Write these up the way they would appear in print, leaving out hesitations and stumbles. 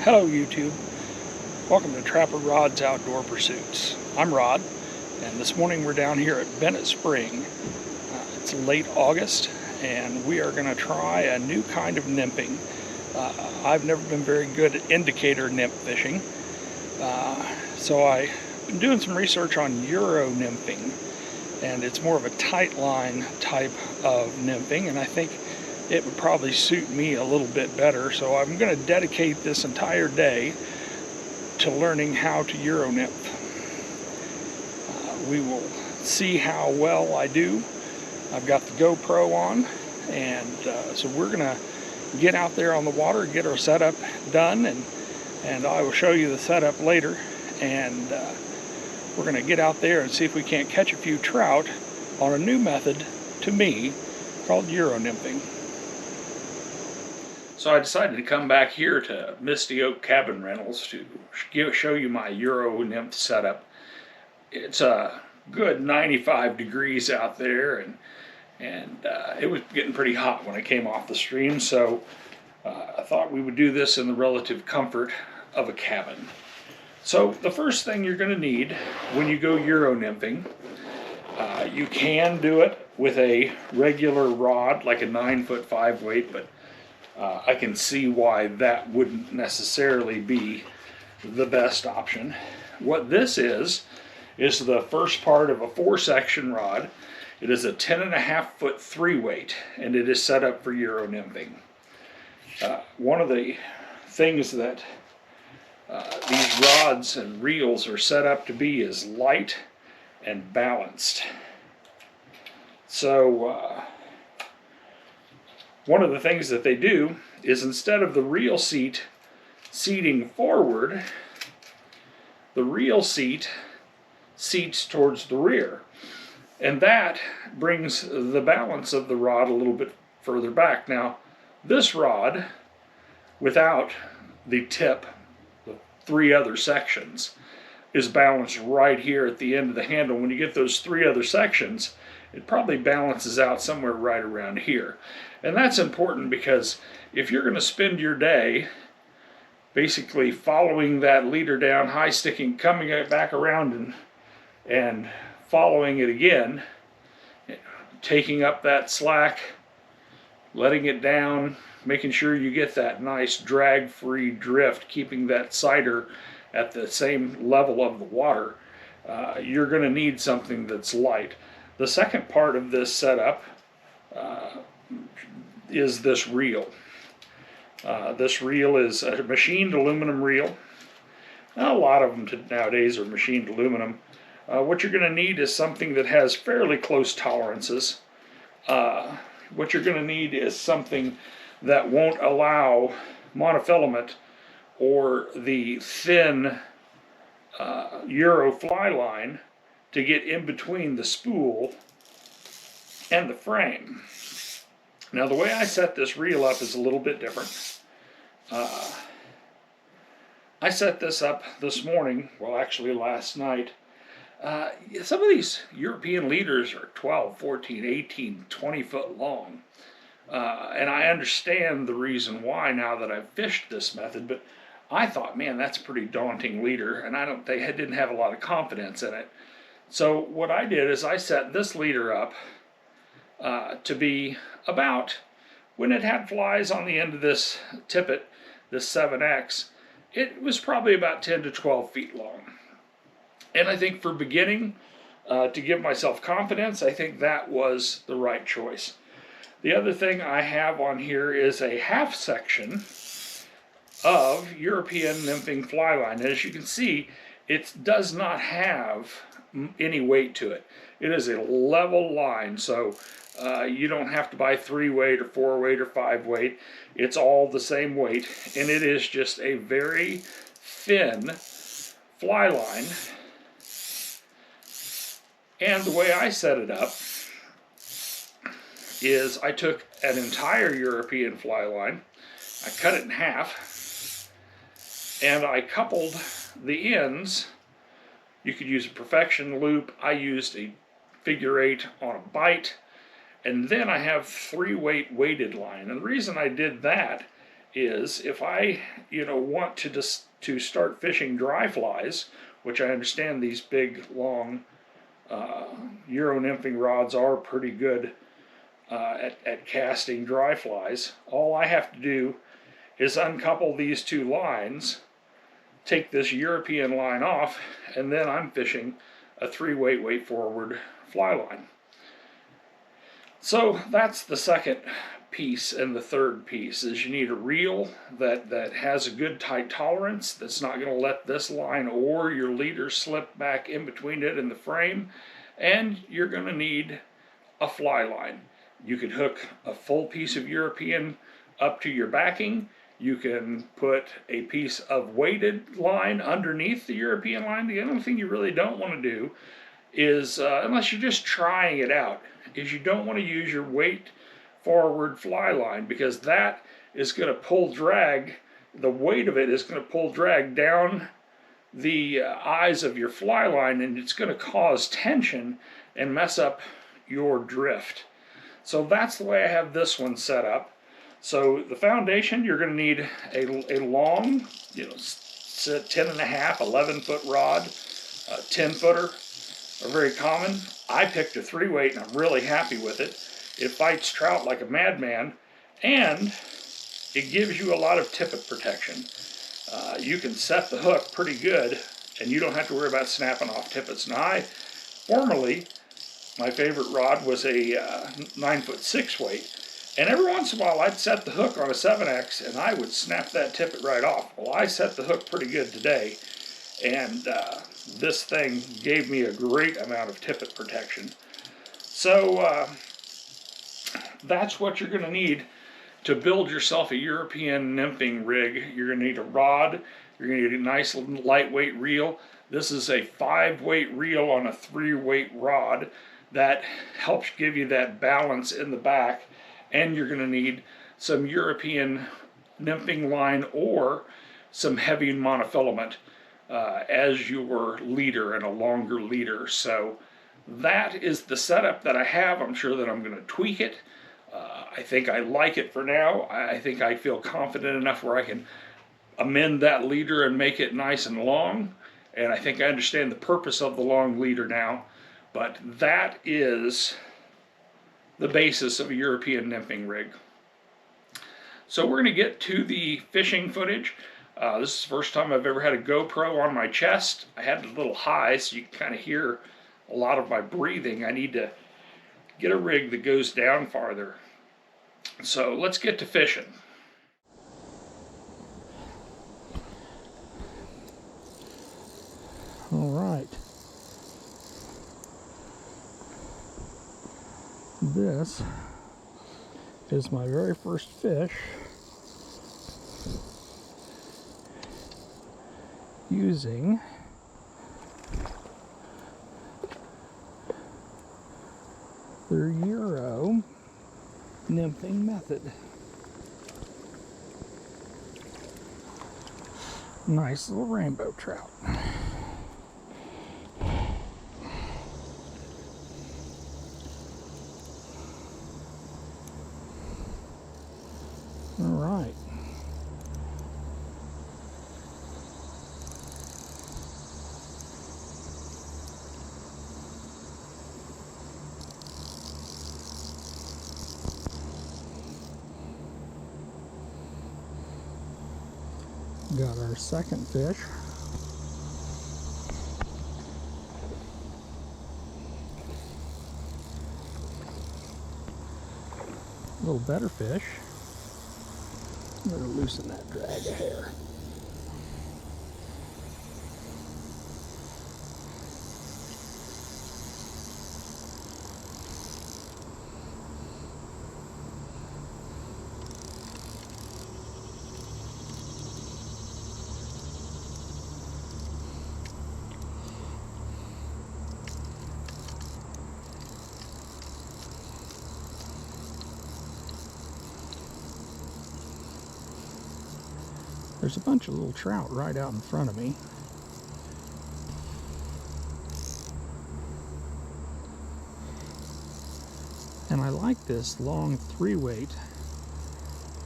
Hello YouTube, welcome to Trapper Rod's Outdoor Pursuits. I'm Rod, and this morning we're down here at Bennett Spring. It's late August, and we are going to try a new kind of nymphing. I've never been very good at indicator nymph fishing, so I've been doing some research on Euro Nymphing, and it's more of a tight line type of nymphing, and I think it would probably suit me a little bit better. So I'm going to dedicate this entire day to learning how to Euro nymph. We will see how well I do. I've got the GoPro on, and so we're going to get out there on the water, get our setup done, and I will show you the setup later. And we're going to get out there and see if we can't catch a few trout on a new method to me called Euro nymphing. So I decided to come back here to Misty Oak Cabin Rentals to show you my Euro nymph setup. It's a good 95 degrees out there, and it was getting pretty hot when I came off the stream, so I thought we would do this in the relative comfort of a cabin. So the first thing you're going to need when you go Euro nymphing, you can do it with a regular rod, like a 9-foot 5-weight, but I can see why that wouldn't necessarily be the best option. What this is the first part of a 4-section rod. It is a 10.5-foot 3-weight, and it is set up for Euro nymphing. One of the things that these rods and reels are set up to be is light and balanced. So one of the things that they do is, instead of the reel seat seating forward, the reel seat seats towards the rear. And that brings the balance of the rod a little bit further back. Now, this rod, without the tip, the 3 other sections, is balanced right here at the end of the handle. When you get those 3 other sections, it probably balances out somewhere right around here. And that's important, because if you're going to spend your day basically following that leader down, high sticking, coming back around and following it again, taking up that slack, letting it down, making sure you get that nice drag-free drift, keeping that sighter at the same level of the water, you're going to need something that's light. The second part of this setup is this reel. This reel is a machined aluminum reel. Now, a lot of them nowadays are machined aluminum. What you're going to need is something that has fairly close tolerances. What you're going to need is something that won't allow monofilament or the thin Euro fly line to get in between the spool and the frame. Now, the way I set this reel up is a little bit different. I set this up this morning, well, actually last night. Some of these European leaders are 12, 14, 18, 20 foot long. And I understand the reason why now that I've fished this method, but I thought, man, that's a pretty daunting leader, and I didn't have a lot of confidence in it. So what I did is I set this leader up to be about, when it had flies on the end of this tippet, this 7X, it was probably about 10 to 12 feet long. And I think for beginning, to give myself confidence, I think that was the right choice. The other thing I have on here is a half section of European nymphing fly line. And as you can see, it does not have any weight to it. It is a level line, so you don't have to buy 3-weight or 4-weight or 5-weight. It's all the same weight, and it is just a very thin fly line. And the way I set it up is I took an entire European fly line, I cut it in half, and I coupled the ends. You could use a perfection loop. I used a figure 8 on a bite, and then I have 3-weight weighted line. And the reason I did that is if I, want to start fishing dry flies, which I understand these big, long Euro Nymphing rods are pretty good at casting dry flies. All I have to do is uncouple these two lines, take this European line off, and then I'm fishing a 3-weight weight forward fly line. So that's the second piece, and the third piece is you need a reel that has a good tight tolerance, that's not going to let this line or your leader slip back in between it and the frame, and you're going to need a fly line. You could hook a full piece of European up to your backing. You can put a piece of weighted line underneath the European line. The only thing you really don't want to do is, unless you're just trying it out, is you don't want to use your weight forward fly line, because that is going to pull drag, the weight of it is going to pull drag down the eyes of your fly line, and it's going to cause tension and mess up your drift. So that's the way I have this one set up. So the foundation, you're going to need a long, 10.5, 11-foot rod, 10-footer are very common. I picked a 3-weight and I'm really happy with it. It fights trout like a madman, and it gives you a lot of tippet protection. You can set the hook pretty good, and you don't have to worry about snapping off tippets. Now, formerly, my favorite rod was a 9-foot 6-weight, and every once in a while I'd set the hook on a 7X and I would snap that tippet right off. Well, I set the hook pretty good today, and this thing gave me a great amount of tippet protection. So that's what you're going to need to build yourself a European nymphing rig. You're going to need a rod. You're going to need a nice lightweight reel. This is a 5-weight reel on a 3-weight rod that helps give you that balance in the back. And you're going to need some European nymphing line or some heavy monofilament as your leader, and a longer leader. So that is the setup that I have. I'm sure that I'm going to tweak it. I think I like it for now. I think I feel confident enough where I can amend that leader and make it nice and long. And I think I understand the purpose of the long leader now. But that is the basis of a European nymphing rig. So we're going to get to the fishing footage. This is the first time I've ever had a GoPro on my chest. I had it a little high, so you can kind of hear a lot of my breathing. I need to get a rig that goes down farther. So let's get to fishing. All right. This is my very first fish using the Euro Nymphing method. Nice little rainbow trout. All right. Got our second fish. A little better fish. I'm going to loosen that drag a hair. There's a bunch of little trout right out in front of me. And I like this long 3-weight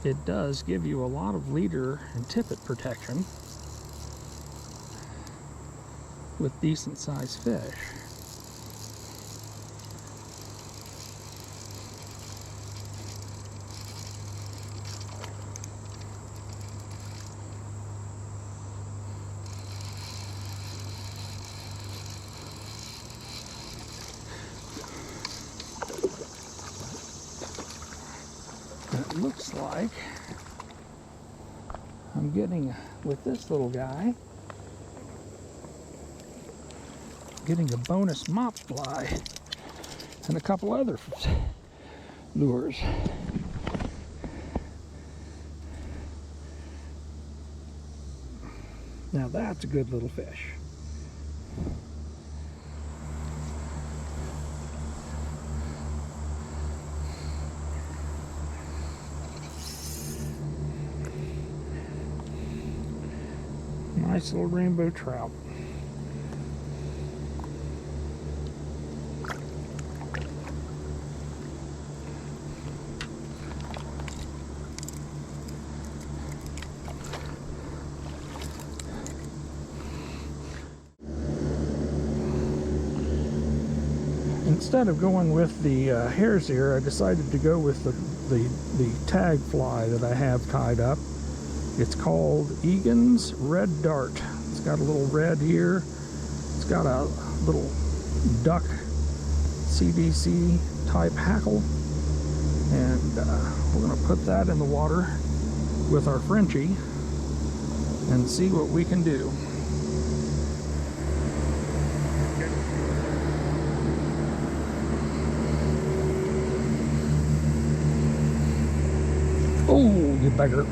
it does give you a lot of leader and tippet protection with decent sized fish. It looks like I'm getting, with this little guy, getting a bonus mop fly and a couple other lures. Now that's a good little fish. Nice little rainbow trout. Instead of going with the hare's ear, I decided to go with the tag fly that I have tied up. It's called Egan's Red Dart. It's got a little red here. It's got a little duck CDC type hackle. And we're going to put that in the water with our Frenchie and see what we can do. Oh, you beggar.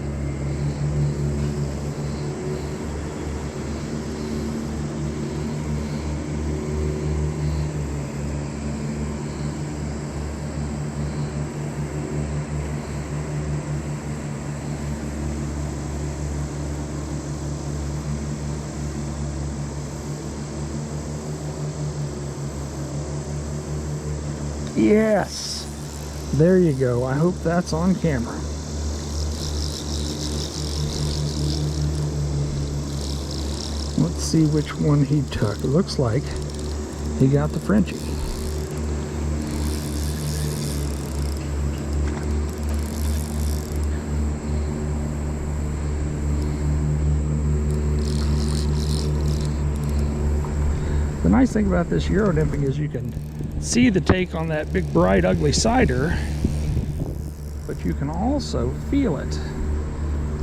Yes, there you go. I hope that's on camera. Let's see which one he took. It looks like he got the Frenchie. The nice thing about this Euro Nymphing is you can see the take on that big bright ugly cider, but you can also feel it.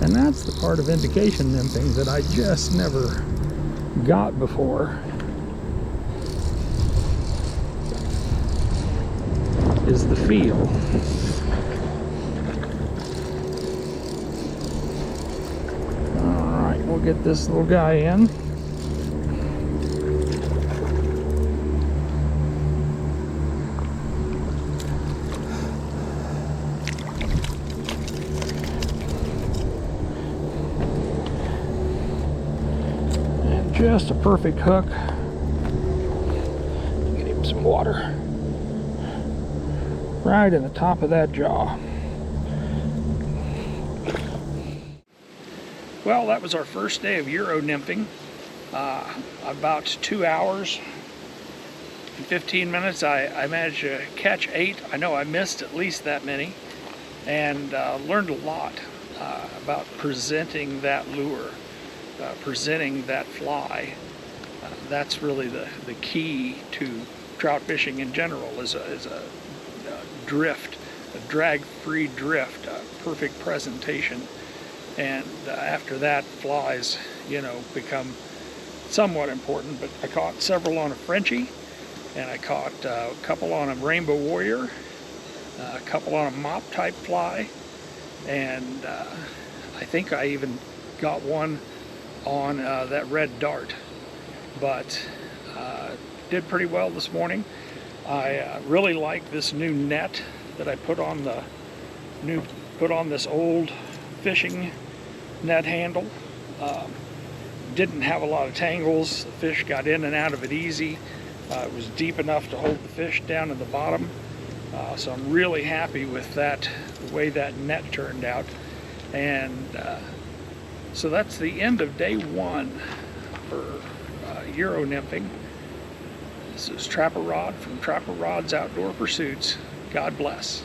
And that's the part of indication nymphing that I just never got before, is the feel. Alright, we'll get this little guy in. Just a perfect hook. Get him some water. Right in the top of that jaw. Well, that was our first day of Euro Nymphing. About 2 hours and 15 minutes. I managed to catch 8. I know I missed at least that many, and learned a lot about presenting that lure. Presenting that fly. That's really the key to trout fishing in general, is a drift, a drag-free drift, a perfect presentation. And after that, flies, become somewhat important. But I caught several on a Frenchie, and I caught a couple on a Rainbow Warrior, a couple on a mop type fly, and I think I even got one on that red dart. But did pretty well this morning. I really like this new net that I put on this old fishing net handle. Didn't have a lot of tangles. The fish got in and out of it easy. It was deep enough to hold the fish down in the bottom. So I'm really happy with that, the way that net turned out. And so that's the end of day one for Euro nymphing. This is Trapper Rod from Trapper Rod's Outdoor Pursuits. God bless.